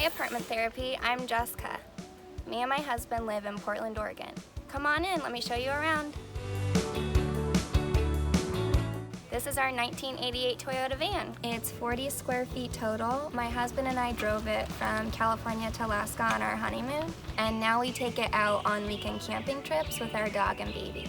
Apartment Therapy, I'm Jessica. Me and my husband live in Portland, Oregon. Come on in, let me show you around. This is our 1988 Toyota van. It's 40 square feet total. My husband and I drove it from California to Alaska on our honeymoon, and now we take it out on weekend camping trips with our dog and baby.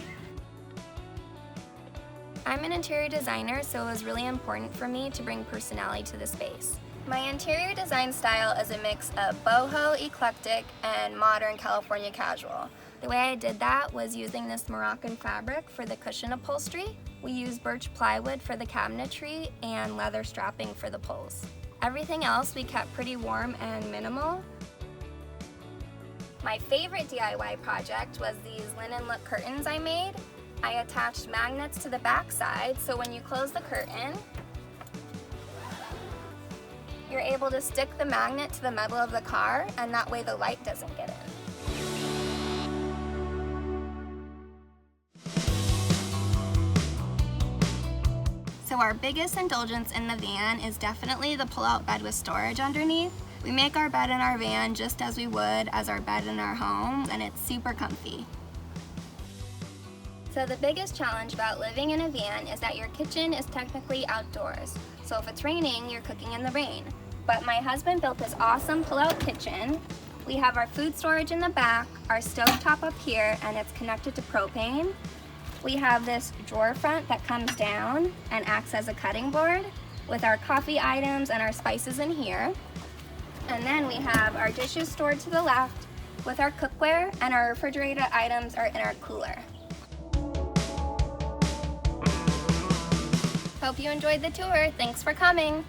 I'm an interior designer, so it was really important for me to bring personality to the space. My interior design style is a mix of boho, eclectic, and modern California casual. The way I did that was using this Moroccan fabric for the cushion upholstery. We used birch plywood for the cabinetry and leather strapping for the pulls. Everything else we kept pretty warm and minimal. My favorite DIY project was these linen look curtains I made. I attached magnets to the back side, so when you close the curtain, you're able to stick the magnet to the metal of the car, and that way the light doesn't get in. So our biggest indulgence in the van is definitely the pull-out bed with storage underneath. We make our bed in our van just as we would as our bed in our home, and it's super comfy. So the biggest challenge about living in a van is that your kitchen is technically outdoors. So if it's raining, you're cooking in the rain. But my husband built this awesome pull-out kitchen. We have our food storage in the back, our stove top up here, and it's connected to propane. We have this drawer front that comes down and acts as a cutting board with our coffee items and our spices in here. And then we have our dishes stored to the left with our cookware, and our refrigerated items are in our cooler. Hope you enjoyed the tour. Thanks for coming.